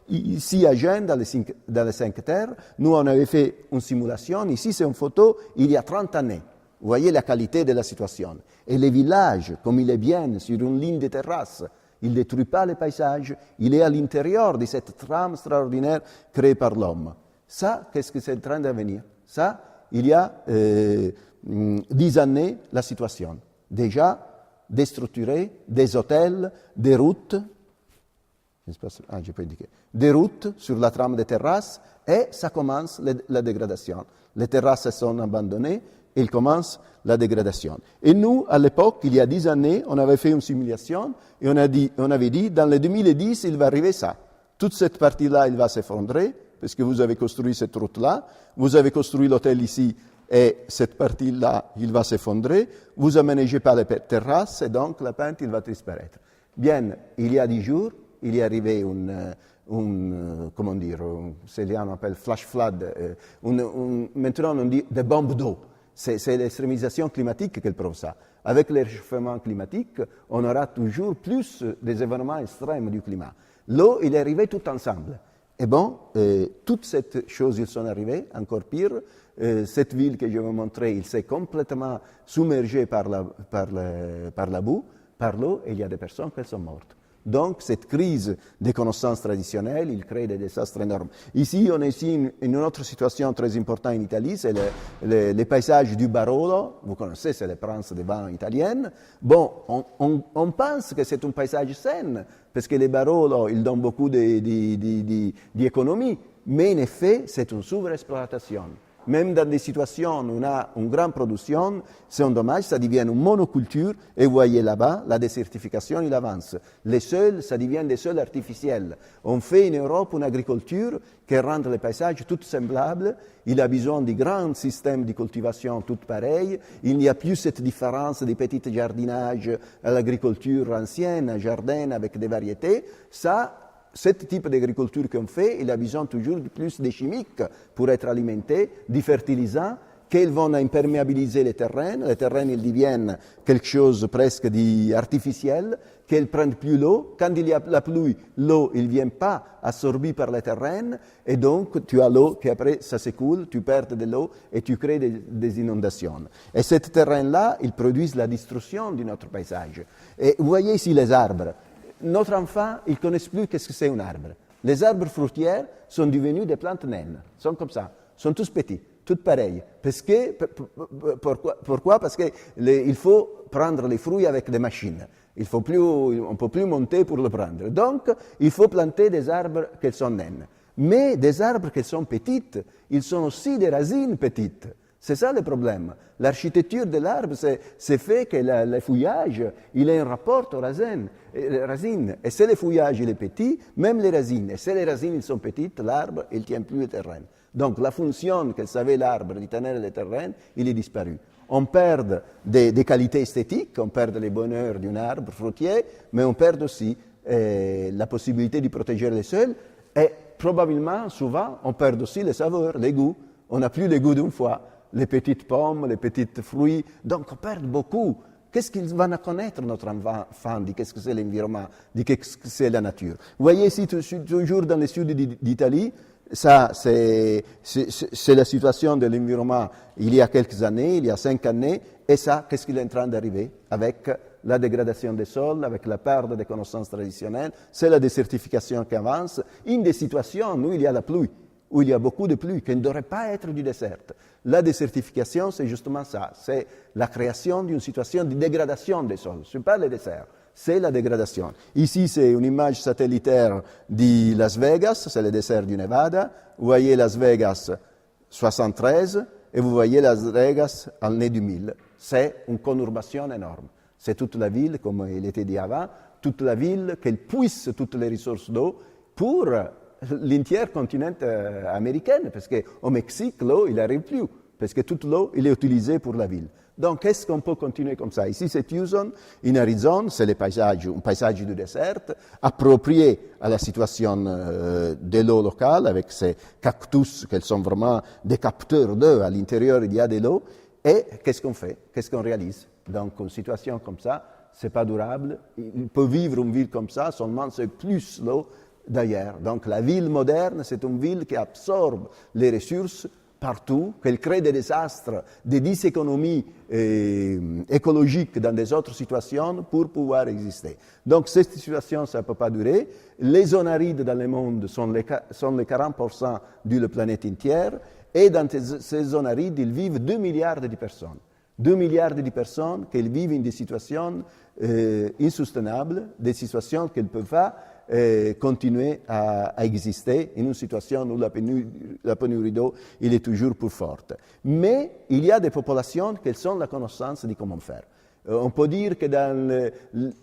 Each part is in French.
Ici, à Gênes, dans les 5 terres, nous, on avait fait une simulation. Ici, c'est une photo il y a 30 années. Vous voyez la qualité de la situation. Et les villages, comme il est bien sur une ligne de terrasse, il ne détruit pas les paysages, il est à l'intérieur de cette trame extraordinaire créée par l'homme. Ça, qu'est-ce que c'est en train de venir? Ça, il y a 10 années, la situation. Déjà déstructurée, des hôtels, des routes, des routes sur la trame des terrasses, et ça commence la dégradation. Les terrasses sont abandonnées, et il commence la dégradation. Et nous, à l'époque, il y a 10 années, on avait fait une simulation, et on avait dit, dans les 2010, il va arriver ça. Toute cette partie-là, il va s'effondrer, parce que vous avez construit cette route-là, vous avez construit l'hôtel ici, et cette partie-là, il va s'effondrer, vous aménagez pas les terrasses, et donc la pente, il va disparaître. Bien, il y a 10 jours, il est arrivé comment dire, on appelle flash flood, maintenant on dit des bombes d'eau. C'est l'extrémisation climatique qui prouve ça. Avec le réchauffement climatique, on aura toujours plus des événements extrêmes du climat. L'eau, il est arrivé tout ensemble. Et bon, toutes ces choses, ils sont arrivées, encore pire. Cette ville que je vais vous montrer, il s'est complètement submergée par la boue, par l'eau, et il y a des personnes qui sont mortes. Donc, cette crise des connaissances traditionnelles, il crée des désastres énormes. Ici, on est ici une autre situation très importante en Italie, c'est les paysages du Barolo. Vous connaissez, c'est les princes des vins italiennes. Bon, on pense que c'est un paysage sain, parce que les Barolo, ils donnent beaucoup d'économie, mais en effet, c'est une surexploitation. Même dans des situations où on a une grande production, c'est un dommage, ça devient une monoculture, et vous voyez là-bas, la désertification, il avance. Les sols, ça devient des sols artificiels. On fait en Europe une agriculture qui rend les paysages tous semblables, il a besoin de grands systèmes de cultivation tous pareils, il n'y a plus cette différence des petits jardinages à l'agriculture ancienne, un jardin avec des variétés. Ça, ce type d'agriculture qu'on fait, il a besoin toujours de plus de chimiques pour être alimenté, de fertilisants, qu'ils vont imperméabiliser les terrains, ils deviennent quelque chose presque d'artificiel, qu'ils ne prennent plus l'eau. Quand il y a la pluie, l'eau ne vient pas absorbée par les terrains, et donc tu as l'eau qui après ça s'écoule, tu perds de l'eau et tu crées des inondations. Et ces terrains-là, ils produisent la destruction de notre paysage. Et vous voyez ici les arbres. Notre enfant, il ne connaît plus qu'est-ce que c'est un arbre. Les arbres fruitiers sont devenus des plantes naines, sont comme ça, sont tous petits, tous pareils. Parce que, pourquoi? Parce qu'il faut prendre les fruits avec des machines. On ne peut plus monter pour le prendre. Donc, il faut planter des arbres qui sont naines. Mais des arbres qui sont petits, ils sont aussi des racines petites. C'est ça le problème. L'architecture de l'arbre, c'est fait que le feuillage, il a un rapport aux racines. Et si le feuillage il est petit, même les racines. Et si les racines ils sont petites, l'arbre, il ne tient plus le terrain. Donc la fonction que savait l'arbre de tenir le terrain, il est disparu. On perd des qualités esthétiques, on perd le bonheur d'un arbre fruitier, mais on perd aussi la possibilité de protéger les sols. Et probablement, souvent, on perd aussi les saveurs, les goûts. On n'a plus les goûts d'une fois. Les petites pommes, les petits fruits. Donc, on perd beaucoup. Qu'est-ce qu'il va connaître, notre enfant, de qu'est-ce que c'est l'environnement, de qu'est-ce que c'est la nature? Vous voyez ici, toujours dans le sud d'Italie, ça, c'est la situation de l'environnement il y a quelques années, il y a 5 années, et ça, qu'est-ce qui est en train d'arriver avec la dégradation des sols, avec la perte des connaissances traditionnelles, c'est la désertification qui avance, in des situations où il y a la pluie, où il y a beaucoup de pluie, qui ne devrait pas être du désert. La désertification, c'est justement ça, c'est la création d'une situation de dégradation des sols. Ce n'est pas le désert, c'est la dégradation. Ici, c'est une image satellitaire de Las Vegas, c'est le désert du Nevada. Vous voyez Las Vegas 73 et vous voyez Las Vegas en l'année 2000. C'est une conurbation énorme. C'est toute la ville, comme il était dit avant, toute la ville qu'elle puise toutes les ressources d'eau pour l'entier continent américain, parce qu'au Mexique, l'eau, il n'arrive plus, parce que toute l'eau, il est utilisée pour la ville. Donc, est-ce qu'on peut continuer comme ça? Ici, c'est Tucson, en Arizona, c'est un paysage du désert, approprié à la situation de l'eau locale, avec ces cactus qui sont vraiment des capteurs d'eau. À l'intérieur, il y a de l'eau. Et qu'est-ce qu'on fait? Qu'est-ce qu'on réalise? Donc, une situation comme ça, ce n'est pas durable. Il peut vivre une ville comme ça, seulement c'est plus l'eau d'ailleurs. Donc la ville moderne, c'est une ville qui absorbe les ressources partout, qu'elle crée des désastres, des diséconomies écologiques dans des autres situations pour pouvoir exister. Donc cette situation, ça ne peut pas durer. Les zones arides dans le monde sont les 40% de la planète entière, et dans ces zones arides, ils vivent 2 milliards de personnes. 2 milliards de personnes qui vivent in des situations insoutenables, des situations qui ne peuvent pas continuer à exister in une situation où la pénurie d'eau il est toujours plus forte. Mais il y a des populations qui ont la connaissance de comment faire. On peut dire que dans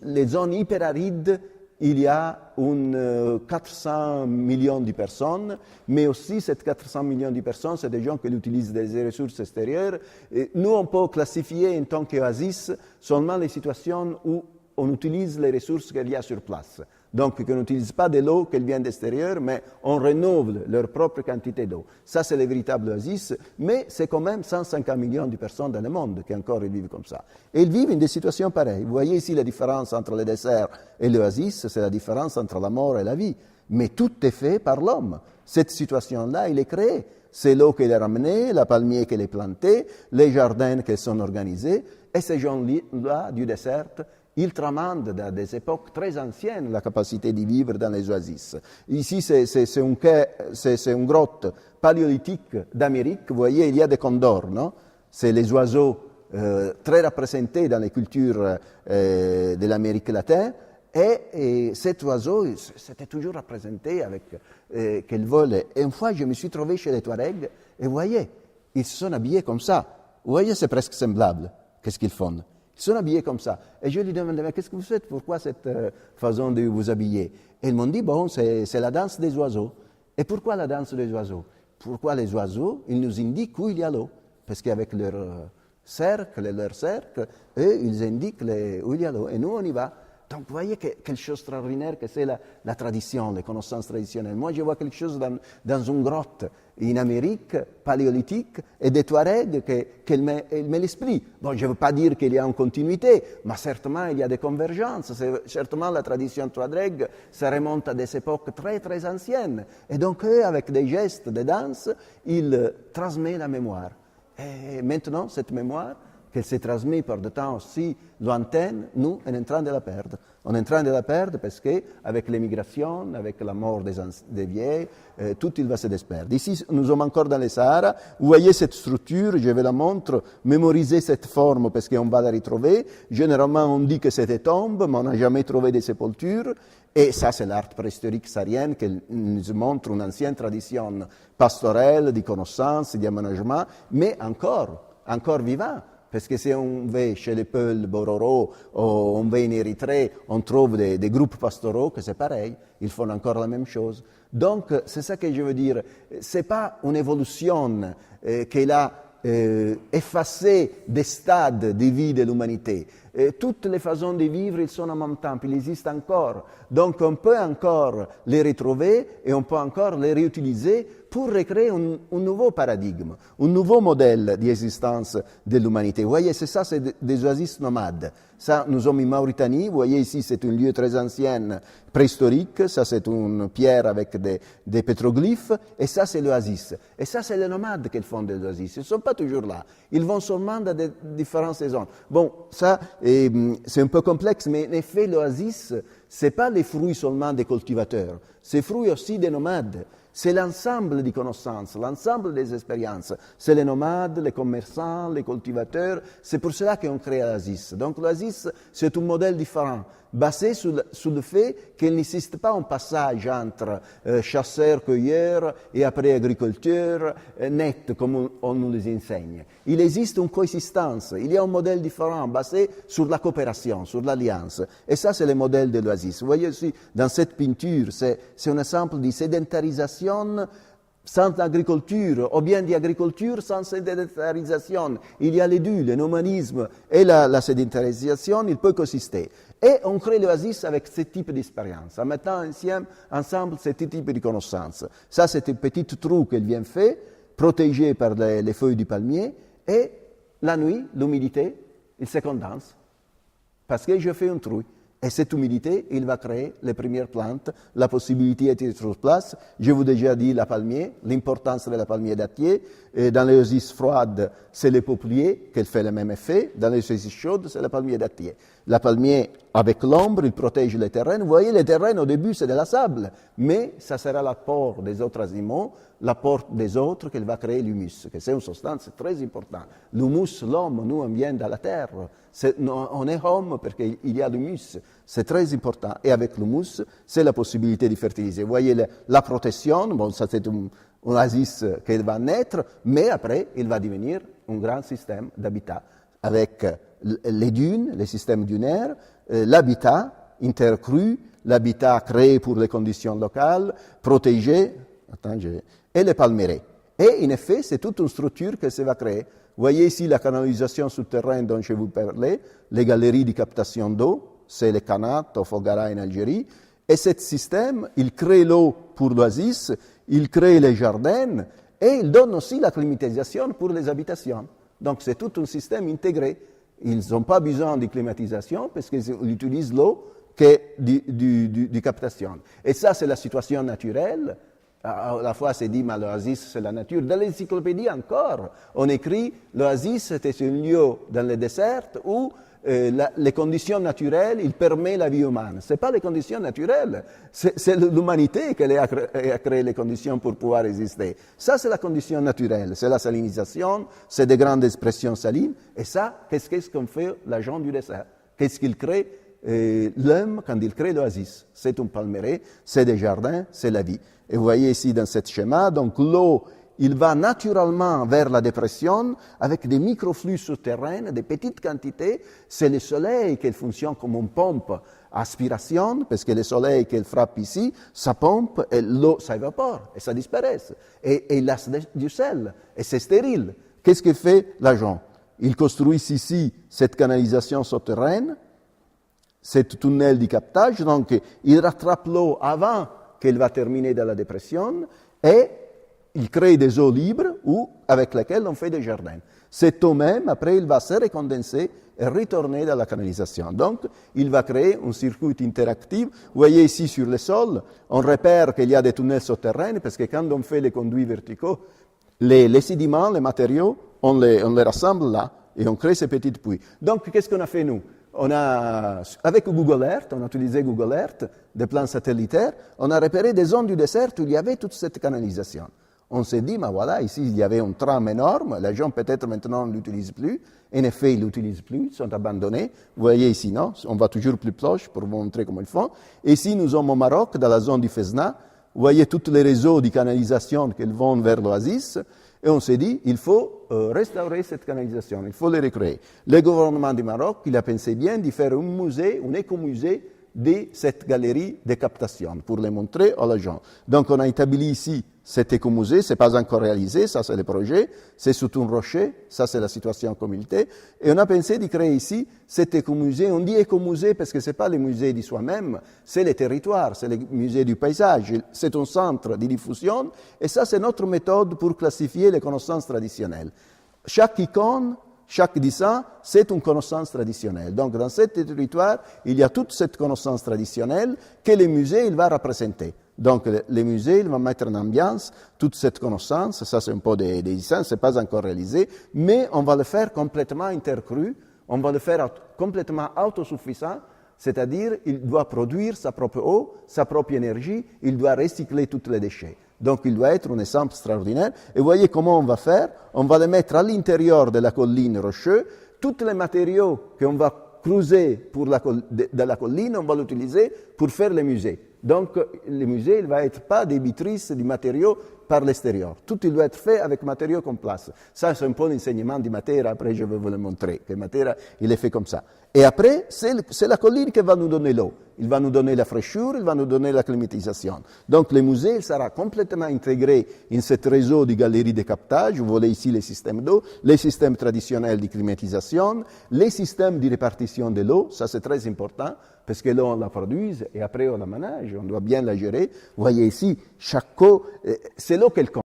les zones hyperarides, il y a 400 millions de personnes, mais aussi ces 400 millions de personnes, c'est des gens qui utilisent des ressources extérieures. Et nous, on peut classifier en tant qu'oasis seulement les situations où on utilise les ressources qu'il y a sur place. Donc, qu'on n'utilise pas de l'eau qui vient d'extérieur, mais on renouvelle leur propre quantité d'eau. Ça, c'est les véritables oasis, mais c'est quand même 150 millions de personnes dans le monde qui encore vivent comme ça. Et ils vivent in des situations pareilles. Vous voyez ici la différence entre le désert et l'oasis, c'est la différence entre la mort et la vie. Mais tout est fait par l'homme. Cette situation-là, il est créée. C'est l'eau qui est ramenée, la palmier qui est plantée, les jardins qui sont organisés, et ces gens-là du désert, ils tramandent dans des époques très anciennes la capacité de vivre dans les oasis. Ici, c'est une grotte paléolithique d'Amérique. Vous voyez, il y a des condors, non? C'est les oiseaux très représentés dans les cultures de l'Amérique latine. Et cet oiseau, c'était toujours représenté avec qu'il vole. Et une fois, je me suis trouvé chez les Touaregs, et vous voyez, ils se sont habillés comme ça. Vous voyez, c'est presque semblable. Qu'est-ce qu'ils font? Ils sont habillés comme ça. Et je lui demandais, mais qu'est-ce que vous faites? Pourquoi cette façon de vous habiller? Et ils m'ont dit, bon, c'est la danse des oiseaux. Et pourquoi la danse des oiseaux? Pourquoi les oiseaux, ils nous indiquent où il y a l'eau? Parce qu'avec leur cercle, eux, ils indiquent où il y a l'eau. Et nous, on y va. Donc, vous voyez quelque chose d'extraordinaire que c'est la tradition, les connaissances traditionnelles. Moi, je vois quelque chose dans une grotte en Amérique paléolithique et des Touaregs qui met l'esprit. Bon, je ne veux pas dire qu'il y a une continuité, mais certainement il y a des convergences. Certainement la tradition Touareg, ça remonte à des époques très, très anciennes. Et donc, eux, avec des gestes, des danses, ils transmettent la mémoire. Et maintenant, cette mémoire, qu'elle s'est transmise par des temps aussi lointains, nous, on est en train de la perdre. On est en train de la perdre parce qu'avec l'émigration, avec la mort des vieilles, tout il va se disperdre. Ici, nous sommes encore dans le Sahara. Vous voyez cette structure, je vais la montrer, mémorisez cette forme parce qu'on va la retrouver. Généralement, on dit que c'était tombe, mais on n'a jamais trouvé de sépultures. Et ça, c'est l'art préhistorique saharienne qui nous montre une ancienne tradition pastorelle, de connaissance, d'aménagement, mais encore vivant. Parce que si on va chez les Peuls, Bororo, ou on va en Érythrée, on trouve des groupes pastoraux que c'est pareil, ils font encore la même chose. Donc, c'est ça que je veux dire. Ce n'est pas une évolution qui a effacé des stades de vie de l'humanité. Toutes les façons de vivre, ils sont en même temps, ils existent encore. Donc, on peut encore les retrouver et on peut encore les réutiliser pour recréer un nouveau paradigme, un nouveau modèle d'existence de l'humanité. Vous voyez, c'est ça, c'est des oasis nomades. Ça, nous sommes en Mauritanie. Vous voyez ici, c'est un lieu très ancien, préhistorique. Ça, c'est une pierre avec des pétroglyphes. Et ça, c'est l'oasis. Et ça, c'est les nomades qui font des oasis. Ils ne sont pas toujours là. Ils vont seulement dans des différentes saisons. Bon, ça, c'est un peu complexe, mais en effet, l'oasis, ce n'est pas les fruits seulement des cultivateurs. C'est fruit aussi des nomades. C'est l'ensemble des connaissances, l'ensemble des expériences. C'est les nomades, les commerçants, les cultivateurs. C'est pour cela qu'on crée l'oasis. Donc l'oasis, c'est un modèle différent, basé sur le fait qu'il n'existe pas un passage entre chasseurs-cueilleurs et après agriculteurs net, comme on nous les enseigne. Il existe une coexistence. Il y a un modèle différent, basé sur la coopération, sur l'alliance. Et ça, c'est le modèle de l'oasis. Vous voyez aussi, dans cette peinture, c'est un exemple de sédentarisation sans agriculture, ou bien d'agriculture sans sédentarisation. Il y a les deux, le nomadisme et la sédentarisation, il peut coexister. Et on crée l'oasis avec ce type d'expérience, en mettant ensemble ce type de connaissances. Ça, c'est un petit trou qu'elle vient faire, protégé par les feuilles du palmier, et la nuit, l'humidité, il se condense, parce que je fais un trou. Et cette humidité, il va créer les premières plantes, la possibilité d'être sur place. Je vous ai déjà dit la palmier, l'importance de la palmier dattier. Et dans les oasis froides, c'est le peuplier qui fait le même effet. Dans les oasis chaudes, c'est la palmier dattier. La palmier, avec l'ombre, il protège les terrains. Vous voyez, les terrains, au début, c'est de la sable. Mais ça sera l'apport des autres animaux, l'apport des autres qui va créer l'humus, que c'est une substance très importante. L'humus, l'homme, nous, on vient de la terre. On est homme parce qu'il y a l'humus. C'est très important. Et avec l'humus, c'est la possibilité de fertiliser. Vous voyez, la protection, bon, ça c'est un oasis qui va naître, mais après, il va devenir un grand système d'habitat avec les dunes, les systèmes dunaires, l'habitat intercru, l'habitat créé pour les conditions locales, protégé, et les palmeraies. Et en effet, c'est toute une structure que ça va créer. Vous voyez ici la canalisation souterraine dont je vous parlais, les galeries de captation d'eau, c'est les Kanat au Fogara en Algérie. Et ce système, il crée l'eau pour l'oasis, il crée les jardins et il donne aussi la climatisation pour les habitations. Donc c'est tout un système intégré. Ils n'ont pas besoin de climatisation parce qu'ils utilisent l'eau qui est de captation. Et ça, c'est la situation naturelle. À la fois, c'est dit, mais l'oasis, c'est la nature. Dans l'encyclopédie encore, on écrit l'oasis, c'est un lieu dans le désert où les conditions naturelles, il permet la vie humaine. Ce n'est pas les conditions naturelles, c'est l'humanité qui a créé les conditions pour pouvoir exister. Ça, c'est la condition naturelle, c'est la salinisation, c'est des grandes expressions salines. Et ça, qu'est-ce qu'on fait l'agent du désert? Qu'est-ce qu'il crée l'homme quand il crée l'oasis? C'est un palmeraie, c'est des jardins, c'est la vie. Et vous voyez ici dans ce schéma, donc l'eau, il va naturellement vers la dépression avec des microflux souterrains, des petites quantités. C'est le soleil qui fonctionne comme une pompe aspiration, parce que le soleil qui frappe ici, ça pompe et l'eau s'évapore et ça disparaît. Et il laisse du sel et c'est stérile. Qu'est-ce que fait l'agent? Il construit ici cette canalisation souterraine, cette tunnel de captage, donc il rattrape l'eau avant qu'elle va terminer dans la dépression et il crée des eaux libres avec lesquelles on fait des jardins. Cette eau même, après, il va se recondenser et retourner dans la canalisation. Donc, il va créer un circuit interactif. Vous voyez ici sur le sol, on repère qu'il y a des tunnels souterrains parce que quand on fait les conduits verticaux, les sédiments, les matériaux, on les rassemble là et on crée ces petits puits. Donc, qu'est-ce qu'on a fait nous? Avec Google Earth, on a utilisé Google Earth, des plans satellitaires, on a repéré des zones du désert où il y avait toute cette canalisation. On s'est dit, mais voilà, ici il y avait un tram énorme, les gens peut-être maintenant ne l'utilisent plus. En effet, ils ne l'utilisent plus, ils sont abandonnés. Vous voyez ici, non? On va toujours plus proche pour vous montrer comment ils font. Ici, nous sommes au Maroc, dans la zone du Fesna. Vous voyez tous les réseaux de canalisation qui vont vers l'oasis. Et on s'est dit, il faut restaurer cette canalisation, il faut les recréer. Le gouvernement du Maroc, il a pensé bien de faire un musée, un écomusée de cette galerie de captation pour les montrer aux gens. Donc on a établi ici cet écomusée, ce n'est pas encore réalisé, ça c'est le projet, c'est sous un rocher, ça c'est la situation en communauté, et on a pensé de créer ici cet écomusée. On dit écomusée parce que ce n'est pas le musée de soi-même, c'est le territoire, c'est le musée du paysage, c'est un centre de diffusion, et ça c'est notre méthode pour classifier les connaissances traditionnelles. Chaque icône, chaque dessin, c'est une connaissance traditionnelle. Donc, dans ce territoire, il y a toute cette connaissance traditionnelle que le musée il va représenter. Donc, le musée il va mettre en ambiance toute cette connaissance. Ça, c'est un peu des dessins, ce n'est pas encore réalisé, mais on va le faire complètement intercru, on va le faire complètement autosuffisant, c'est-à-dire il doit produire sa propre eau, sa propre énergie, il doit recycler tous les déchets. Donc, il doit être un exemple extraordinaire. Et vous voyez comment on va faire? On va le mettre à l'intérieur de la colline rocheuse. Tous les matériaux qu'on va creuser de la colline, on va l'utiliser pour faire le musée. Donc, le musée, il ne va être pas des vitrices de matériaux par l'extérieur. Tout il doit être fait avec matériaux qu'on place. Ça, c'est un peu l'enseignement de Matera. Après, je vais vous le montrer. Que Matera, il est fait comme ça. Et après, c'est la colline qui va nous donner l'eau. Il va nous donner la fraîcheur, il va nous donner la climatisation. Donc, le musée il sera complètement intégré dans ce réseau de galeries de captage. Vous voyez ici les systèmes d'eau, les systèmes traditionnels de climatisation, les systèmes de répartition de l'eau. Ça, c'est très important parce que l'eau, on la produit et après, on la manage. On doit bien la gérer. Vous voyez ici, chaque eau, c'est l'eau qu'elle compte.